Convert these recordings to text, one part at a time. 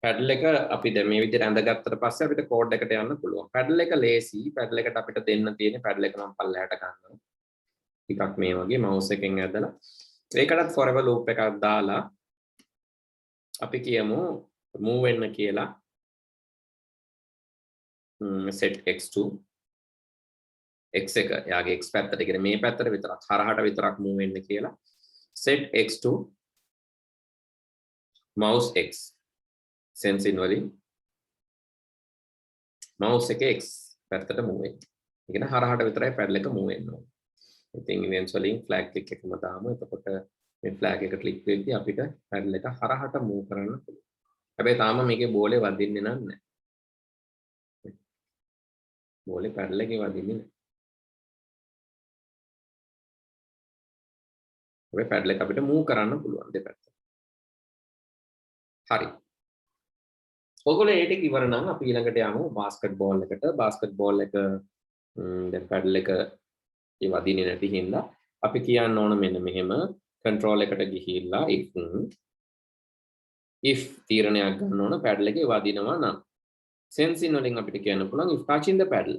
Pedal එක අපි දැන් මේ විදිහට ඇඳගත්තට පස්සේ අපිට කෝඩ් එකට යන්න පුළුවන්. පැඩල් එක ලේසි. පැඩල් එකට අපිට දෙන්න තියෙන්නේ පැඩල් එක නම් පල්ලෙහාට ගන්නවා. ටිකක් මේ වගේ mouse එකෙන් ඇදලා ඒකටත් forever loop එකක් දාලා අපි කියමු move වෙන්න කියලා set x to x එක යාගේ x පැත්තට කියන්නේ මේ පැත්තට විතරක් හරහට විතරක් move වෙන්න කියලා set x to mouse x sensing වලින් mouse එක x පැත්තට move වෙන්න. ඒ කියන්නේ හරහට විතරයි පැඩල් එක move වෙන්න ඕනේ. ඉතින් events වලින් flag click එකම දාමු. එතකොට මේ flag එක click වෙද්දී අපිට පැඩල් එක හරහට move කරන්න පුළුවන්. හැබැයි තාම මේකේ බෝලේ වදින්නේ නැහැ. බෝලේ පැඩල් එකේ වදින්නේ නැහැ. හැබැයි පැඩල් එක අපිට move කරන්න පුළුවන් දෙපැත්ත. හරි. ඔයගොල්ලෝ ඒ ටික ඉවර නම් අපි ඊළඟට යමු බාස්කට්බෝල් එකට. බාස්කට්බෝල් එක දැන් පැඩල් එක ඒ වදින්නේ නැති හින්දා අපි කියන්න ඕන මෙන්න මෙහෙම control එකට ගිහිල්ලා if තීරණයක් ගන්න ඕන පැඩල් එකේ වදිනවා නම් sensing වලින් අපිට කියන්න පුළුවන් if touching the paddle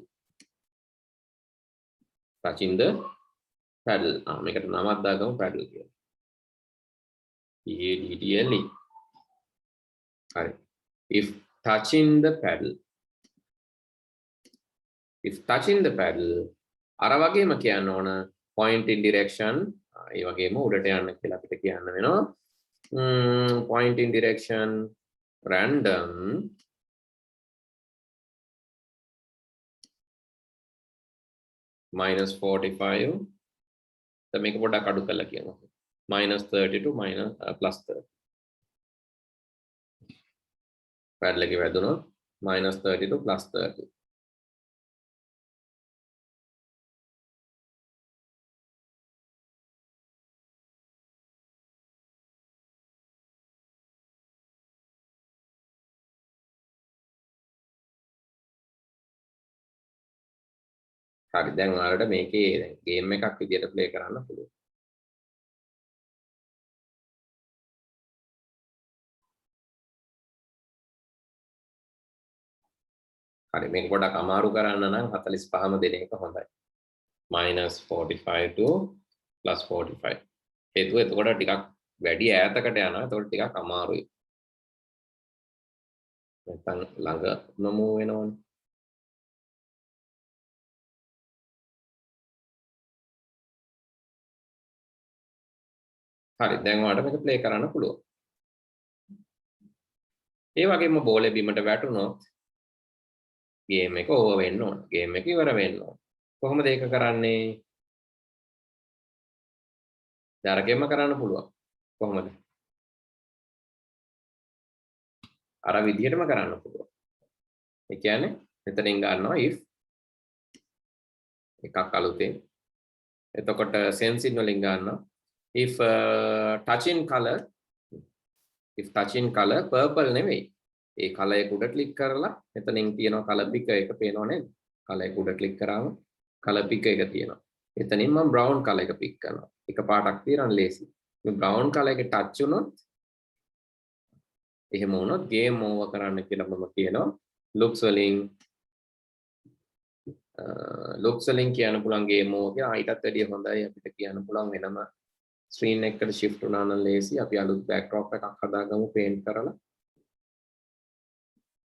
මේකට නමක් දාගමු paddle කියලා paddle හරි if touching the paddle අර වගේම කියන්න ඕන point in direction ඒ වගේම උඩට යන්න කියලා අපිට කියන්න වෙනවා point in direction random -45 දැන් මේක පොඩ්ඩක් අඩු කරලා කියමු -30 to +30 පැඩල් එකේ වැදුනොත් -30 to +30 හරි දැන් ඔයාලට මේකේ ගේම් එකක් විදියට ප්ලේ කරන්න පුළුවන්. හරි මේක පොඩක් අමාරු කරන්න නම් 45ම දෙන එක හොඳයි. -45 to +45. හේතුව එතකොට ටිකක් වැඩි ඈතකට යනවා. එතකොට ටිකක් අමාරුයි. නැත්නම් ළඟ මූව් වෙනවනේ. හරි දැන් ඔයාලට මේක ප්ලේ කරන්න පුළුවන්. ඒ වගේම බෝලේ බිමට වැටුණොත් ගේම් එක ඕවර් වෙන්න ඕන. ගේම් එක ඉවර වෙන්න ඕන. කොහොමද ඒක කරන්නේ? ජාරකෙම කරන්න පුළුවන්. කොහොමද? අර විදිහටම කරන්න පුළුවන්. ඒ කියන්නේ මෙතනින් ගන්නවා if එකක් අලුතෙන්. එතකොට sensing වලින් ගන්නවා if touching color purple නෙවෙයි. ඒ color එක උඩ ක්ලික් කරලා එතනින් තියෙනවා color pick එක පේනව නේද? color එක උඩ ක්ලික් කරාම color pick එක තියෙනවා. එතනින් මම brown color එක pick කරනවා. එක පාටක් තියරන් ලේසි. මේ brown color එක touch වුණොත් එහෙම වුණොත් game over කරන්න කියලා මම කියනවා. looks වලින් කියන්න පුළුවන් game over කියලා. ඊටත් වැඩිය හොඳයි අපිට කියන්න පුළුවන් වෙනම screen එකකට shift වුණා නම් ලේසි. අපි අලුත් backdrop එකක් හදාගමු paint කරලා.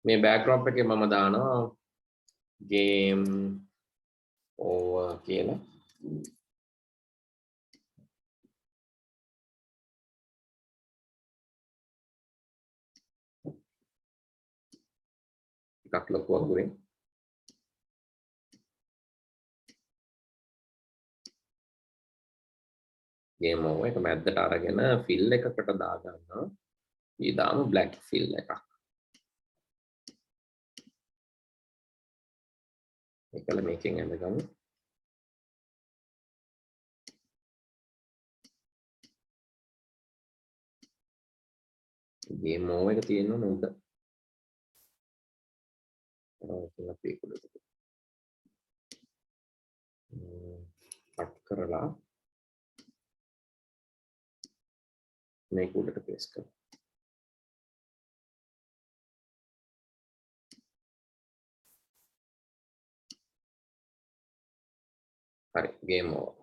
මේ backdrop එකේ මම දානවා game over කියලා. ටිකක් ලොකු අගුරෙන් game over එක මැද්දට අරගෙන fill එකකට දාගන්නවා. ඊදාම black fill එකක්. ඒකල මේකෙන් ඇඳගමු. game over එක තියෙනවා නේද? අපි ඒක කට් කරලා මේක උඩට පේස්ට් කරමු. හරි game over.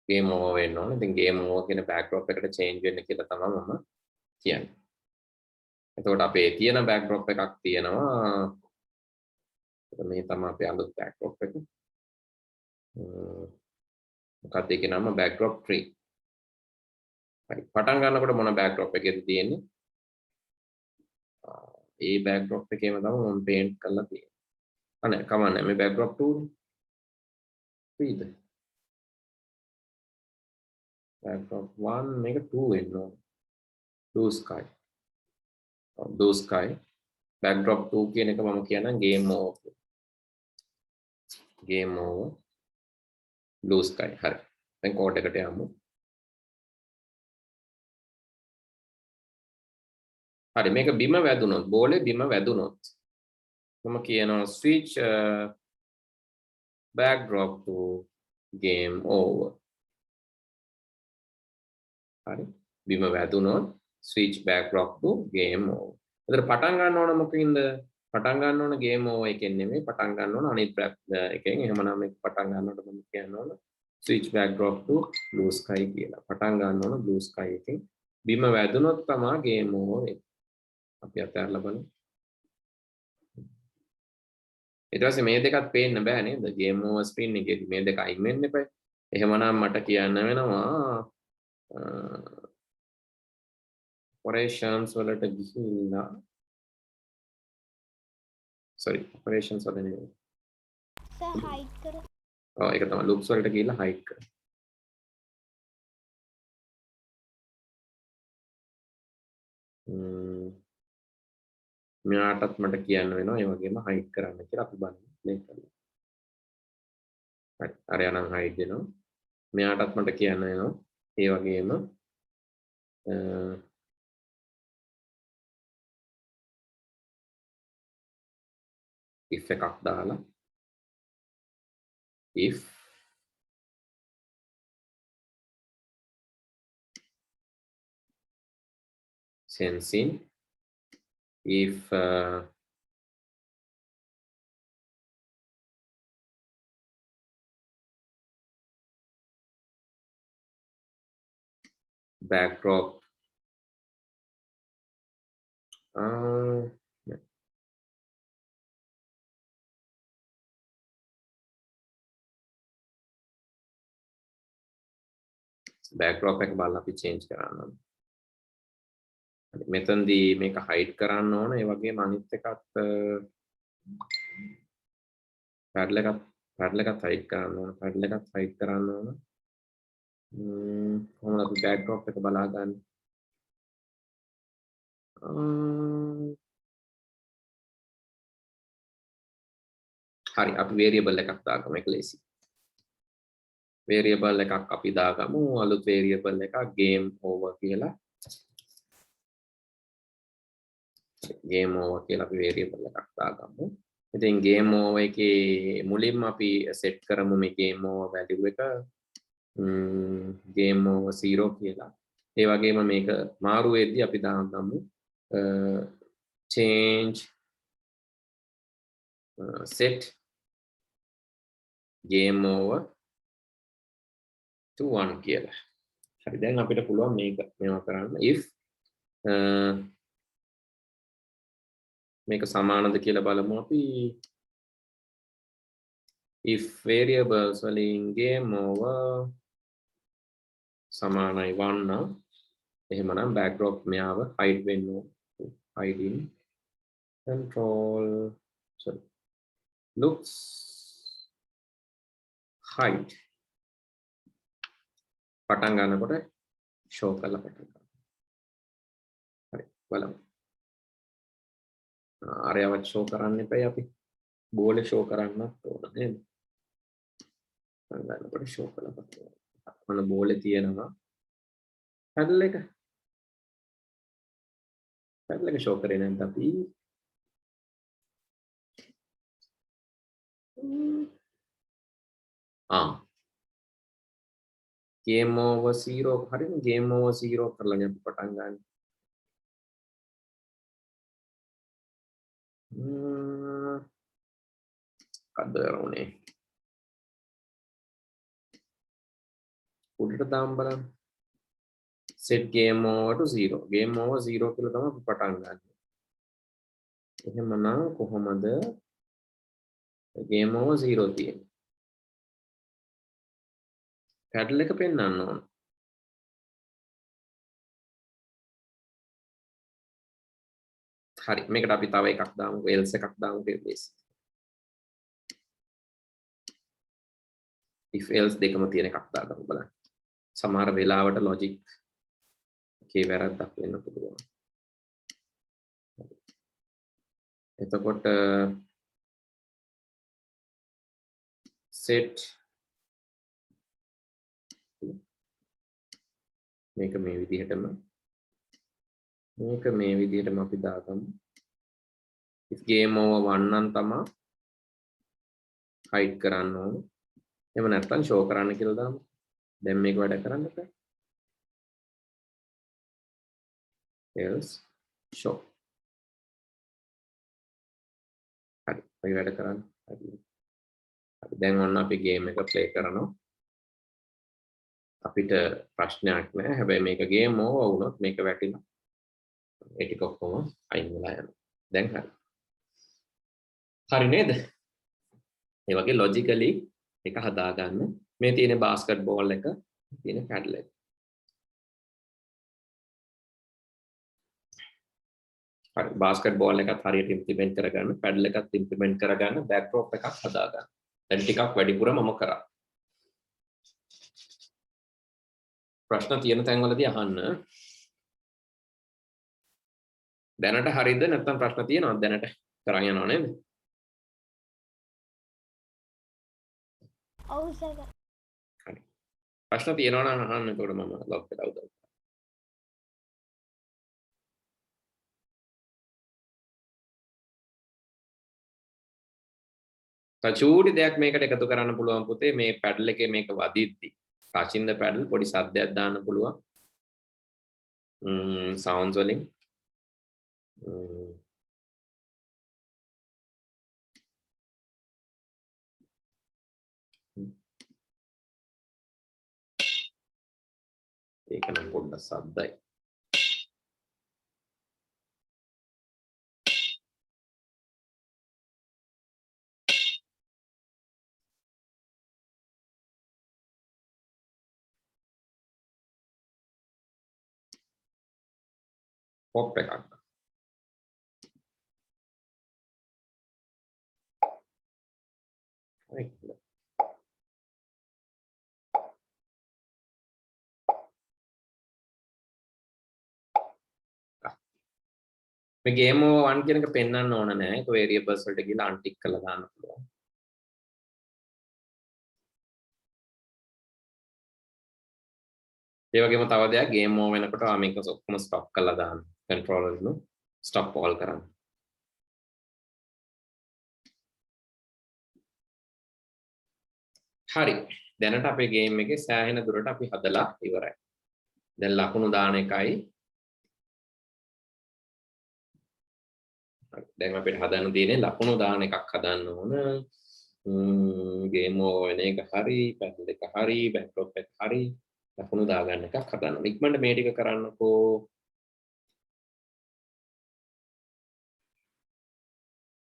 game over වෙන්න ඕනේ. ඉතින් game over කියන backdrop එකට change වෙන්න කියලා තමයි මම කියන්නේ. එතකොට අපේ තියෙන backdrop එකක් තියෙනවා. මේ තමයි අපේ අලුත් backdrop එක. මොකක්ද ඒකේ නම backdrop tree. හරි. පටන් ගන්නකොට මොන backdrop එකේද තියෙන්නේ? ඒ backdrop එකේම තමයි මම paint කරලා තියෙන්නේ. අනේ කමන්නේ මේ backdrop 2 නේ. backdrop 1 මේක 2 වෙන්න ඕනේ. blue sky. blue sky backdrop 2 කියන එක මම කියනවා game over. game over blue sky. හරි. දැන් කෝඩ් එකට යමු. හරි මේක බිම වැදුනොත් බෝලේ බිම වැදුනොත් මම කියනවා switch backdrop to game over. හරි බිම වැදුනොත් switch backdrop to game over. එතන පටන් ගන්න ඕන මොකකින්ද? පටන් ගන්න ඕන game over එකෙන් නෙමෙයි පටන් ගන්න ඕන අනිත් එකෙන්. එහෙමනම් මේක පටන් ගන්නකොට මම කියන්න ඕන switch backdrop to blue sky කියලා. පටන් ගන්න ඕන blue sky එකෙන්. බිම වැදුනොත් තමයි game over වෙන්නේ. අපි අතහැරලා බලමු. ඊට පස්සේ මේ දෙකත් පේන්න බෑ නේද? game over screen එකේදී මේ දෙක අයින් වෙන්න එපා. එහෙමනම් මට කියන්න වෙනවා operations වලට ගිහිල්ලා sorry operations වල නෙවෙයි. සර් හයිඩ් කර. ඔව් ඒක තමයි loops වලට ගිහිල්ලා hide කර. මෙයාටත් මට කියන්න වෙනවා ඒ වගේම hide කරන්න කියලා අපි බලමු play කරලා. හරි අරයනම් hide වෙනවා. මෙයාටත් මට කියන්න වෙනවා ඒ වගේම if එකක් දාලා if sensing if backdrop backdrop එක බලලා අපි change කරන්න ඕනේ. මෙතනදී මේක hide කරන්න ඕන. ඒ වගේම අනිත් එකත් paddle එකත් hide කරන්න ඕන. paddle එකත් hide කරන්න ඕන. කොහොමද අපි backdrop එක බලාගන්නේ? හරි අපි variable එකක් දාගමු. ඒක ලේසි. variable එකක් අපි දාගමු. අලුත් variable එකක් game over කියලා. game over කියලා අපි variable එකක් දාගමු. ඉතින් game over එකේ මුලින්ම අපි set කරමු මේ game over value එක game over 0 කියලා. ඒ වගේම මේක මාරු වෙද්දී අපි දාගමු change set game over to 1 කියලා. හරි දැන් අපිට පුළුවන් මේවා කරන්න if මේක සමානද කියලා බලමු අපි. if variables වලින් game over සමානයි 1 නම් එහෙමනම් backdrop මෙයාව hide වෙන්න ඕනේ. hide in control sorry looks hide පටන් ගන්නකොට show කරලා පටන් ගන්න. හරි බලමු. ආරයවත් show කරන්න එපා අපි. බෝලේ show කරන්නත් ඕන නේද? පටන් ගන්නකොට show කරලා පටන් ගන්න. මොන බෝලේ තියෙනවා paddle එක show කරේ නැද්ද අපි? game over 0 හරිනේ game over 0 කරලානේ අපි පටන් ගන්න. මොකද්ද කරන්නේ උඩට දාන්න බලන්න set game over to 0 game over 0 කියලා තමයි පටන් ගන්න. එහෙමනම් කොහොමද game over 0 තියෙන්නේ? paddle එක පෙන්වන්න ඕන. හරි මේකට අපි තව එකක් දාමුකෝ else එකක් දාමුකෝ base. if else දෙකම තියෙන එකක් දාගමු බලන්න. සමහර වෙලාවට logic එකේ වැරද්දක් වෙන්න පුළුවන්. එතකොට set මේක මේ විදිහටම අපි දාගමු. if game over 1 නම් තමයි hide කරන්න ඕන. එහෙම නැත්නම් show කරන්න කියලා දාමු. දැන් මේක වැඩ කරන්න බෑ. else show. හරි. මේ වැඩ කරන්න. හරි. දැන් ඔන්න අපි ගේම් එක ප්ලේ කරනවා. අපිට ප්‍රශ්නයක් නැහැ. හැබැයි මේක ගේම් ඕවර් වුණොත් මේක වැටිලා. ඒ ටික ඔක්කොම අයින් වෙලා යනවා. දැන් හරි. හරි නේද? ඒ වගේ logically එක හදාගන්න. මේ තියෙන බාස්කට් බෝල් එක, තියෙන පැඩල් එක. හරි බාස්කට් බෝල් එකත් හරියට ඉම්ප්ලිමන්ට් කරගන්න, පැඩල් එකත් ඉම්ප්ලිමන්ට් කරගන්න, බෑක්ඩ්‍රොප් එකක් හදාගන්න. දැන් ටිකක් වැඩිපුර මම කරා. ප්‍රශ්න තියෙන තැන්වලදී අහන්න. දැනට හරියද නැත්නම් ප්‍රශ්න තියෙනවද දැනට? කරන් යනව නේද? ඔව් සර්. හරි. ප්‍රශ්න තියෙනවා නම් අහන්න එතකොට මම ලොක් කරලා උදව් කරනවා. චූටි දෙයක් මේකට එකතු කරන්න පුළුවන් පුතේ මේ පැඩල් එකේ මේක වදිද්දි touching the paddle පොඩි සද්දයක් දාන්න පුළුවන් sounds වලින් ඒක නම් පොඩ්ඩක් සද්දයි pop එකක් මේ game over 1 කියන එක පෙන්වන්න ඕන නෑ ඒක variables වලට ගිහලා untick කරලා දාන්න පුළුවන් ඒ වගේම තව දෙයක් game over වෙනකොට මේක ඔක්කොම stop කරලා දාන්න controller එක stop all කරන්න හරි දැනට අපේ game එකේ සෑහෙන දුරට අපි හදලා ඉවරයි දැන් ලකුණු දාන එකයි දැන් අපිට හදන්න තියෙන්නේ ලකුණු දාන එකක් හදන්න ඕන game over වෙන එක හරි පැඩල් එක හරි backdrop එක හරි ලකුණු දාගන්න එකක් හදන්න ඉක්මනට මේ ටික කරන්නකෝ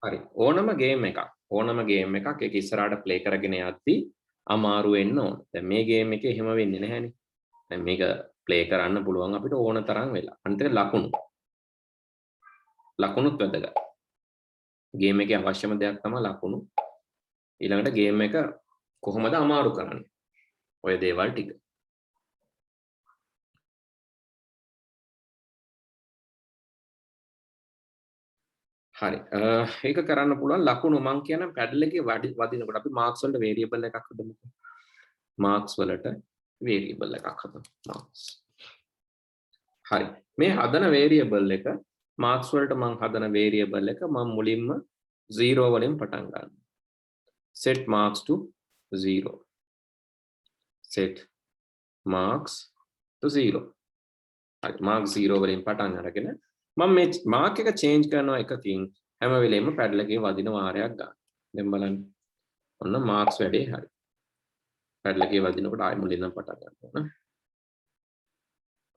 හරි ඕනම ගේම් එකක් ඒක ඉස්සරහට ප්ලේ කරගෙන යද්දී අමාරු වෙන්න ඕන දැන් මේ ගේම් එකේ එහෙම වෙන්නේ නැහැනේ දැන් මේක ප්ලේ කරන්න පුළුවන් අපිට ඕන තරම් වෙලා අනිත් එක ලකුණුත් වැදගත් ගේම් එකේ අවශ්‍යම දෙයක් තමයි ලකුණු ඊළඟට ගේම් එක කොහොමද අමාරු කරන්නේ ඔය දේවල් ටික හරි ඒක කරන්න පුළුවන් ලකුණු මං කියන පැඩල් එකේ වදිනකොට අපි මාක්ස් වලට වේරියබල් එකක් හදමුකෝ මාක්ස් වලට වේරියබල් එකක් හදමු මාක්ස් හරි මේ හදන වේරියබල් එක මාක්ස් වලට මං හදන වේරියබල් එක මම මුලින්ම 0 වලින් පටන් ගන්නවා set marks to 0 set marks to 0 හරි marks 0 වලින් පටන් අරගෙන මම මේ මාක් එක චේන්ජ් කරනවා එකකින් හැම වෙලෙම පැඩල් එකේ වදින වාරයක් ගන්න. දැන් බලන්න ඔන්න මාක්ස් වැඩේ හරි. පැඩල් එකේ වදිනකොට ආයෙ මුලින්ම පටන් ගන්න ඕන.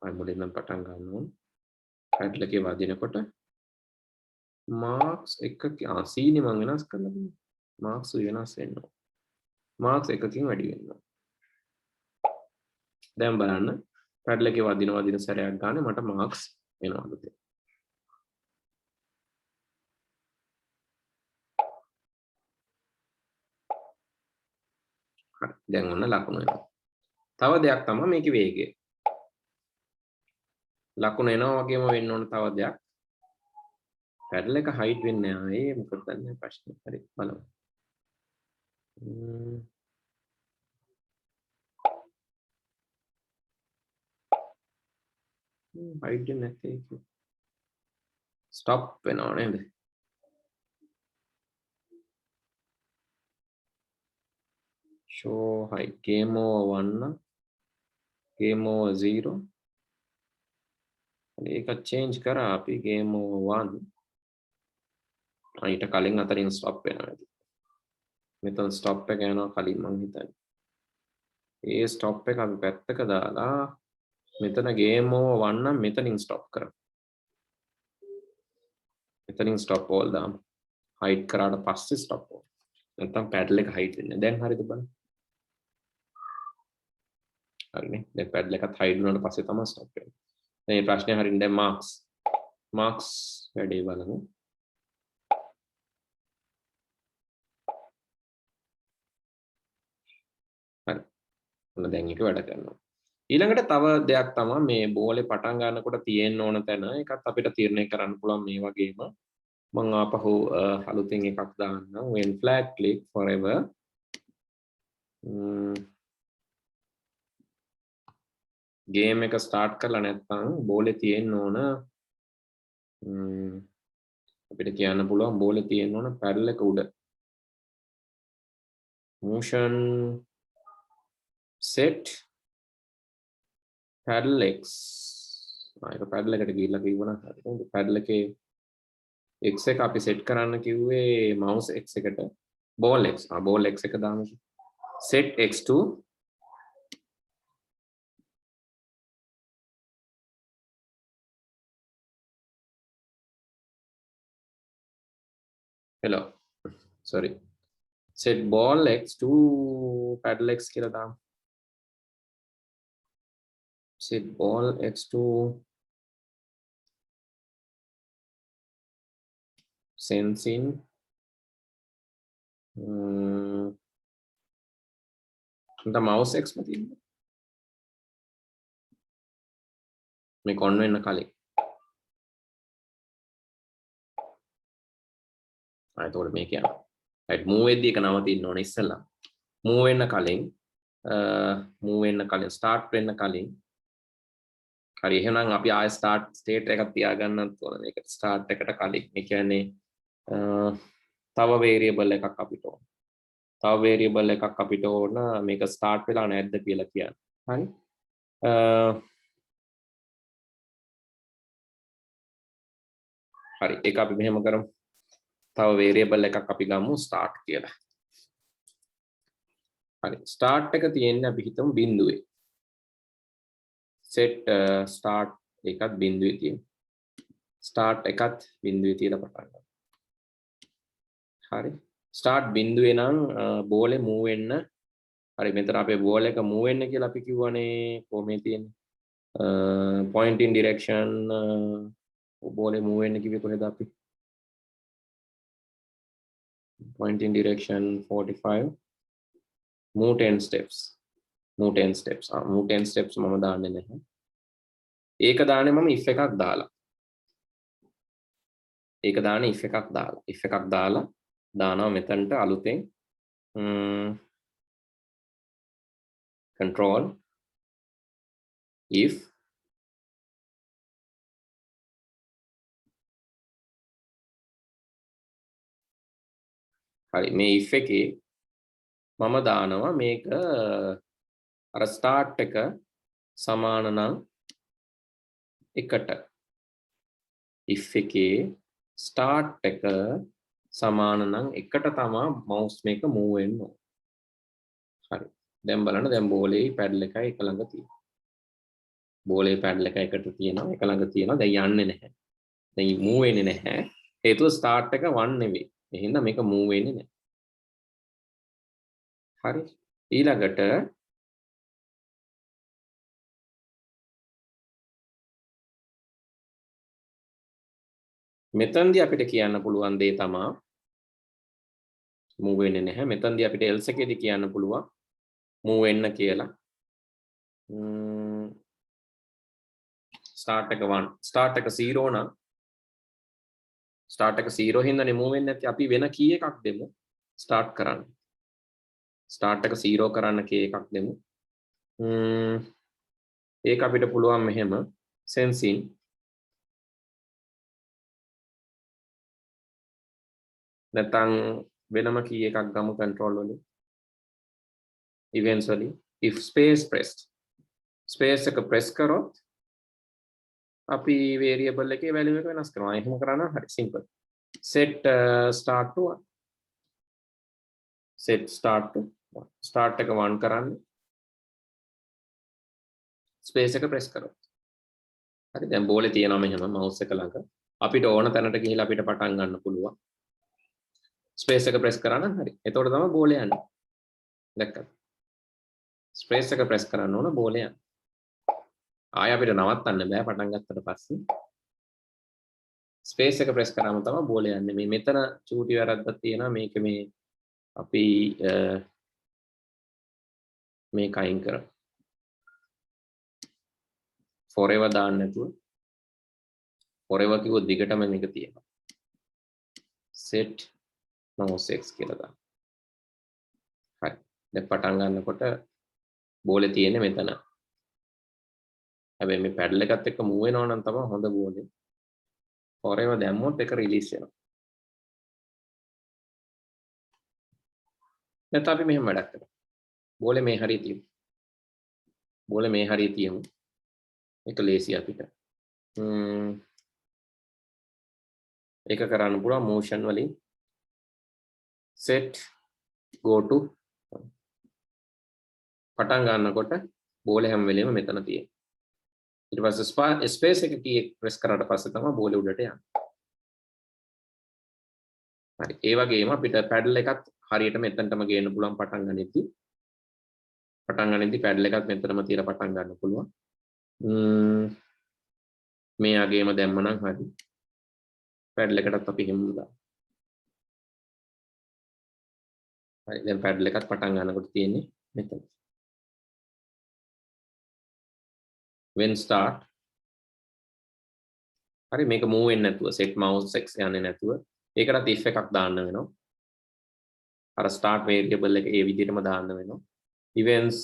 ආයෙ මුලින්ම පටන් ගන්න ඕන. පැඩල් එකේ වදිනකොට මාක්ස් එක C නේ මම වෙනස් කරලා තියෙන්නේ. මාක්ස් වෙනස් වෙන්න ඕන. මාක්ස් එකකින් වැඩි වෙන්න ඕන. දැන් බලන්න පැඩල් එකේ වදින සැරයක් ගන්න මට මාක්ස් එනවාද කියලා. හරි. දැන් ඔන්න ලකුණු එනවා. තව දෙයක් තමයි මේකේ වේගය. ලකුණු එනවා වගේම වෙන්න ඕන තව දෙයක්. පැඩල් එක හයිට් වෙන්නේ නැහැ. ඒ මොකද දන්නේ ප්‍රශ්නේ. හරි බලමු. හයිට් වෙන්නේ නැත්තේ ඒක. ස්ටොප් වෙනවා නේද? show height game over 1 game over 0 ඒක change කරා අපි game over 1 ඊට කලින් අතරින් stop වෙනවා මෙතන stop එක යනවා කලින් මං හිතන්නේ ඒ stop එක අපි පැත්තක දාලා මෙතන game over 1 නම් මෙතනින් stop කරමු මෙතනින් stop all දාමු height කරාට පස්සේ stop all නැත්නම් paddle එක height වෙන්නේ දැන් හරිද බලන්න හරිනේ දැන් paddle එකත් height වුණාට පස්සේ තමයි stop වෙන්නේ දැන් මේ ප්‍රශ්නේ හරිනේ දැන් marks වැඩේ බලමු හරි ඔන්න දැන් එක වැඩ කරනවා ඊළඟට තව දෙයක් තමයි මේ බෝලේ පටන් ගන්නකොට තියෙන්න ඕන තැන ඒකත් අපිට තීරණය කරන්න පුළුවන් මේ වගේම මම ආපහු අලුතින් එකක් දාන්නම් when flag click forever game එක ස්ටාර්ට් කරලා නැත්නම් බෝලේ තියෙන්න ඕන අපිට කියන්න පුළුවන් බෝලේ තියෙන්න ඕන පැඩල් එක උඩ motion set paddle x ඒක paddle එකට ගිහිල්ලා කිව්වනම් හරියට paddle එකේ x එක අපි set කරන්න කිව්වේ mouse x එකට ball x එක දාමු set x to hello sorry set ball x to paddle x කියලා දාමු set ball x to sensing the mouse x में තියෙන්නේ මේ කොන් වෙන්න කලින් එතකොට මේක යනවා right move වෙද්දී එක නවතින්න ඕනේ ඉස්සෙල්ලා move වෙන්න කලින් start වෙන්න කලින් හරි එහෙනම් අපි ආයෙ start state එකක් තියාගන්නත් ඕන මේකට start එකට කලින් ඒ කියන්නේ තව variable එකක් අපිට ඕන තව variable එකක් අපිට ඕන මේක start වෙලා නැද්ද කියලා කියන්න හරි හරි ඒක අපි මෙහෙම කරමු තව variable එකක් අපි ගමු start කියලා හරි start එක තියෙන්නේ අපි හිතමු බිඳුවේ set start එකත් බිඳුවේ තියෙන start එකත් බිඳුවේ තියලා පටන් ගන්න හරි start බිඳුවේ නම් බෝලේ move වෙන්න හරි මෙතන අපේ බෝල් එක move වෙන්න කියලා අපි කිව්වනේ කොහොමද තියෙන්නේ point in direction බෝලේ move වෙන්න කිව්වේ කොහෙද අපි point in direction 45 move 10 steps move 10 steps move 10 steps මම දාන්නේ නැහැ ඒක දාන්නේ මම if එකක් දාලා ඒක දාන්නේ if එකක් දාලා දානවා මෙතනට අලුතෙන් control if හරි මේ if එකේ මම දානවා මේක අර start එක සමාන නම් එකට if එකේ start එක සමාන නම් එකට තමයි mouse මේක move වෙන්න ඕන. හරි. දැන් බලන්න දැන් බෝලේ පැඩල් එකයි එක ළඟ තියෙනවා. බෝලේ පැඩල් එක එකට තියෙනවා එක ළඟ තියෙනවා දැන් යන්නේ නැහැ. දැන් move වෙන්නේ නැහැ. හේතුව start එක 1 නෙවෙයි. ඒ හින්දා මේක move වෙන්නේ නැහැ. හරි. ඊළඟට මෙතනදී අපිට කියන්න පුළුවන් දේ තමයි move වෙන්නේ නැහැ. මෙතනදී අපිට else එකේදී කියන්න පුළුවන් move වෙන්න කියලා. start එක 1 start එක 0 නම් start එක 0 හින්දානේ move වෙන්නේ නැති. අපි වෙන key එකක් දෙමු start කරන්න. start එක 0 කරන්න key එකක් දෙමු. ඒක අපිට පුළුවන් මෙහෙම sensing නැත්නම් වෙනම key එකක් ගමු control වලින් eventually if space pressed space එක press කරොත් අපි variable එකේ value එක වෙනස් කරනවා. එහෙම කරා නම් හරි simple. set start to 1 set start to 1 start එක 1 කරන්න space එක press කරොත් හරි. දැන් බෝලේ තියෙනවා මෙහෙම mouse එක ළඟ අපිට ඕන තැනට ගිහිල්ලා අපිට පටන් ගන්න පුළුවන්. space එක press කරා නම් හරි. එතකොට තමයි බෝලේ යන්නේ. දැක්කද? space එක press කරන්න ඕන බෝලේ යන්නේ. ආය අපිට නවත්තන්න බෑ පටන් ගත්තට පස්සේ. ස්පේස් එක ප්‍රෙස් කරාම තමයි බෝලේ යන්නේ. මේ මෙතන චූටි වැරද්දක් තියෙනවා. මේක මේ අපි මේක අයින් කරමු. forever දාන්න නැතුව forever කිව්වොත් දිගටම මේක තියෙනවා. set mouse x කියලා දාන්න. හරි. දැන් පටන් ගන්නකොට බෝලේ තියෙන්නේ මෙතන. හැබැයි මේ පැඩල් එකත් එක්ක move වෙනවා නම් තමයි හොඳ බෝලේ. forever දැම්මොත් ඒක රිලීස් වෙනවා. නැත්නම් අපි මෙහෙම වැඩක් කරමු. බෝලේ මේ හරිය තියමු. බෝලේ මේ හරිය තියමු. ඒක ලේසි අපිට. ඒක කරන්න පුළුවන් motion වලින් set go to පටන් ගන්නකොට බෝලේ හැම වෙලෙම මෙතන තියෙනවා. ඊට පස්සේ ස්පේස් එක කී ප්‍රෙස් කරාට පස්සේ තමයි බෝලේ උඩට යන්නේ. හරි. ඒ වගේම අපිට පැඩල් එකත් හරියට මෙතනටම ගේන්න පුළුවන් පටන් ගනිද්දි. පටන් ගනිද්දි පැඩල් එකත් මෙතනම තියලා පටන් ගන්න පුළුවන්. මේ අගේම දැම්මනම් හරි. පැඩල් එකටත් අපි හිමු දාමු. හරි. දැන් පැඩල් එකත් පටන් ගන්නකොට තියෙන්නේ මෙතන. when start හරි මේක move වෙන්නේ නැතුව set mouse x යන්නේ නැතුව ඒකටත් if එකක් දාන්න වෙනවා. අර start variable එක ඒ විදිහටම දාන්න වෙනවා. events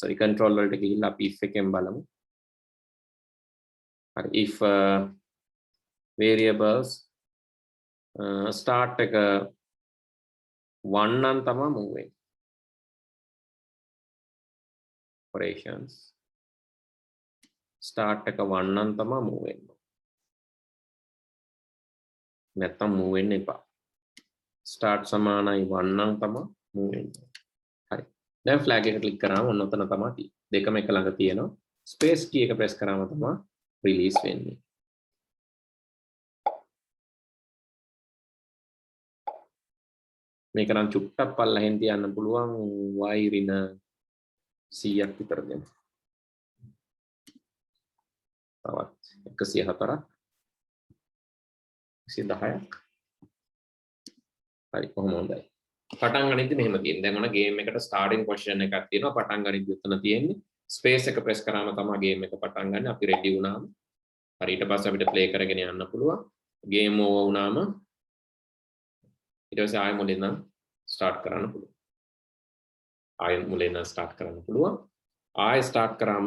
sorry control වලට ගිහිල්ලා අපි if එකෙන් බලමු. හරි if variables start එක 1 නම් තමයි move වෙන්නේ. operations start එක 1 නම් තමයි move වෙන්නේ. නැත්තම් move වෙන්න එපා. start සමානයි 1 නම් තමයි move වෙන්නේ. හරි. දැන් flag එක ක්ලික් කරාම ඔන්න ඔතන තමයි තියෙන්නේ. දෙකම එක ළඟ තියෙනවා. space key එක press කරාම තමයි release වෙන්නේ. මේක නම් චුට්ටක් පල්ලෙහෙන් තියන්න පුළුවන් y ඍණ 100ක් විතර දෙන්න. තවත් 104ක් 110ක් හරි කොහොම හොඳයි. පටන් ගනිද්දි මෙහෙම තියෙනවා. දැන් ඔන්න ගේම් එකට ස්ටාර්ටින් පොසිෂන් එකක් තියෙනවා. පටන් ගනිද්දි උතන තියෙන්නේ. ස්පේස් එක ප්‍රෙස් කරාම තමයි ගේම් එක පටන් ගන්න. අපි රෙඩි වුණාම හරි ඊට පස්සේ අපිට ප්ලේ කරගෙන යන්න පුළුවන්. ගේම් ඕවර් වුණාම ඊට පස්සේ ආයෙ මුලින් නම් ස්ටාර්ට් කරන්න පුළුවන්. ආයෙ මුලින් නම් ස්ටාර්ට් කරන්න පුළුවන්. ආයෙ ස්ටාර්ට් කරාම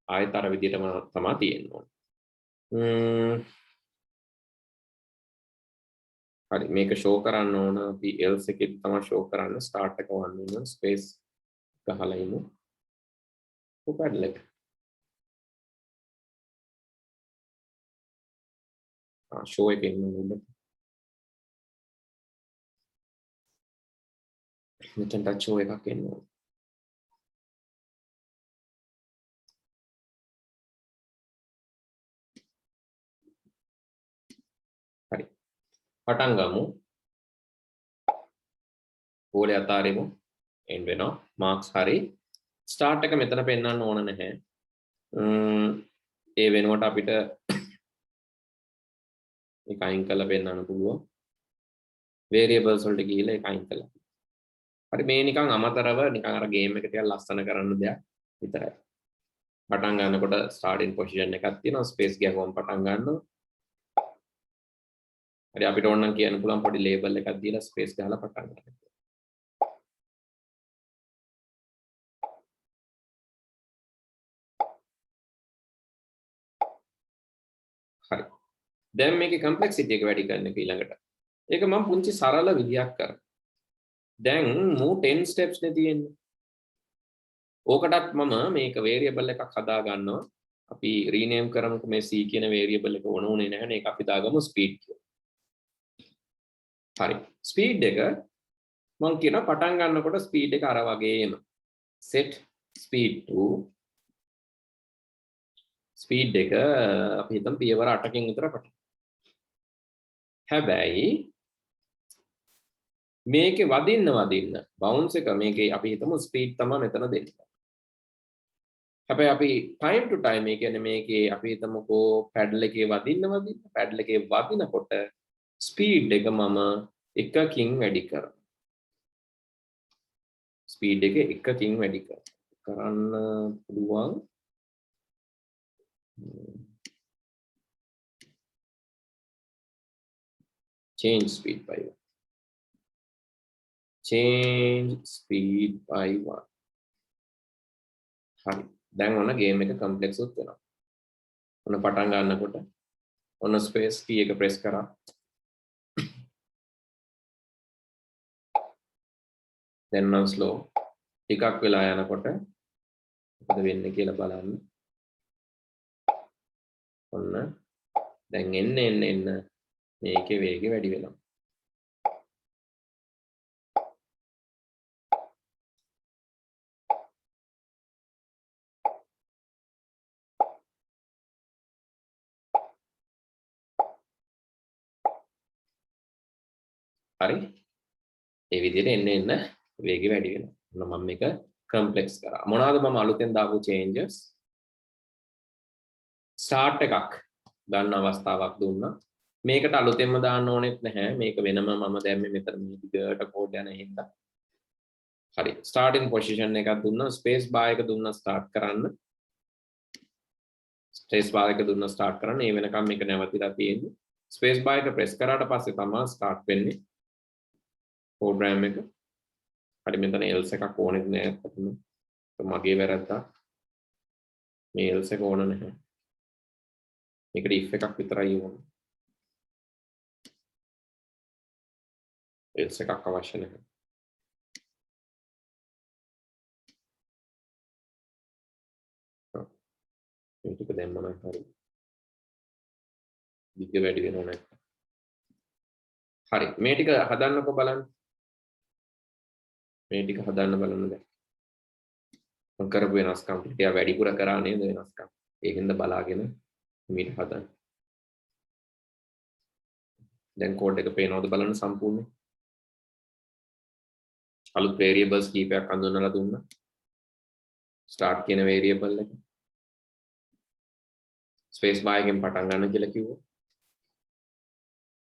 ආයෙත් අර විදිහටම තමයි තියෙන්නේ. හරි මේක ෂෝ කරන්න ඕන අපි else එකේ තමයි ෂෝ කරන්න start එක 1 වෙනවා space ගහලා ඉමු පැඩල් එක ෂෝ එකේ ඉන්න උඩ මෙතන ටච් ඕ එකක් එන්න ඕන. හරි. පටන් ගමු. ගෝලය අතාරිමු. එන්ඩ් වෙනවා. මාක්ස් හරි. ස්ටාර්ට් එක මෙතන පෙන්වන්න ඕන නැහැ. ඒ වෙනුවට අපිට ඒක අයින් කරලා පෙන්වන්න පුළුවන්. variables වලට ගිහිල්ලා ඒක අයින් කළා. හරි මේ නිකන් අමතරව නිකන් අර ගේම් එක ටිකක් ලස්සන කරන්න දෙයක් විතරයි. පටන් ගන්නකොට starting position එකක් තියෙනවා space ගියාම පටන් ගන්නවා. හරි අපිට ඕන නම් කියන්න පුළුවන් පොඩි label එකක් දීලා space ගහලා පටන් ගන්න. හරි. දැන් මේකේ complexity එක වැඩි කරන්න ඊළඟට. ඒක මම පුංචි සරල විදියක් කරා. දැන් මූ 10 steps නේ තියෙන්නේ. ඕකටත් මම මේක variable එකක් හදා ගන්නවා. අපි rename කරමුකෝ මේ c කියන variable එක ඕන උනේ නැහැ නේ. ඒක අපි දාගමු speed කියලා. හරි. speed එක මම කියන පටන් ගන්නකොට speed එක අර වගේම set speed to speed එක අපි හිතමු පියවර 8කින් විතර පටන්. හැබැයි මේකේ වදින්න bounce එක මේකේ අපි හිතමු speed තමයි මෙතන දෙන්නේ. හැබැයි අපි time to time ඒ කියන්නේ මේකේ අපි හිතමුකෝ paddle එකේ වදින්න paddle එකේ වදිනකොට speed එක මම එකකින් වැඩි කරනවා. speed එක එකකින් වැඩි කරන්න පුළුවන්. change speed by 1. change speed by 1. හරි. දැන් ඔන්න ගේම් එක කම්ප්ලෙක්ස් උත් වෙනවා. ඔන්න පටන් ගන්නකොට ඔන්න ස්පේස් කී එක ප්‍රෙස් කරා. දැන් නම් ස්ලෝ. ටිකක් වෙලා යනකොට මොකද වෙන්නේ කියලා බලන්න. ඔන්න දැන් එන්න මේකේ වේගය වැඩි වෙනවා. හරි. ඒ විදිහට එන්න වේගය වැඩි වෙනවා. ඔන්න මම මේක කම්ප්ලෙක්ස් කරා. මොනවාද මම අලුතෙන් දාපු changes? start එකක් ගන්න අවස්ථාවක් දුන්නා. මේකට අලුතෙන්ම දාන්න ඕනෙත් නැහැ. මේක වෙනම මම දැම්මේ මෙතන මේ දිගට කෝඩ් යන හින්දා. හරි. starting position එකක් දුන්නා. space bar එක දුන්නා start කරන්න. space bar එක දුන්නා start කරන්න. ඒ වෙනකම් මේක නැවතිලා තියෙන්නේ. space bar එක press කරාට පස්සේ තමයි start වෙන්නේ. program එක. හරි මෙතන else එකක් ඕනෙත් නෑ අතන. මගේ වැරද්දා. මේ else එක ඕන නැහැ. මේකට if එකක් විතරයි ඕන. else එකක් අවශ්‍ය නැහැ. මේ ටික දැම්මම හරි. විද්‍ය වැඩි වෙනව නැත්නම්. හරි මේ ටික හදන්නකෝ බලන්න. මේ ටික හදන්න බලන්න දැන්. මම කරපු වෙනස්කම් ටික වැඩිපුර කරා නේද වෙනස්කම්. ඒකෙන්ද බලාගෙන මේක හදන්න. දැන් කෝඩ් එක පේනවද බලන්න සම්පූර්ණයෙන්. අලුත් variables කීපයක් හඳුන්වලා දුන්නා. start කියන variable එක. space bar එකෙන් පටන් ගන්න කියලා කිව්වා.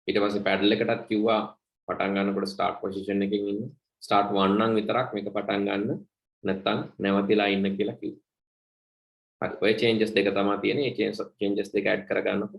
ඊට පස්සේ paddle එකටත් කිව්වා පටන් ගන්නකොට start position එකකින් ඉන්න. start 1 නම් විතරක් මේක පටන් ගන්න. නැත්තම් නැවතිලා ඉන්න කියලා කිව්වා. හරි ඔය changes දෙක තමයි තියෙන්නේ. මේ changes දෙක add කරගන්නකො.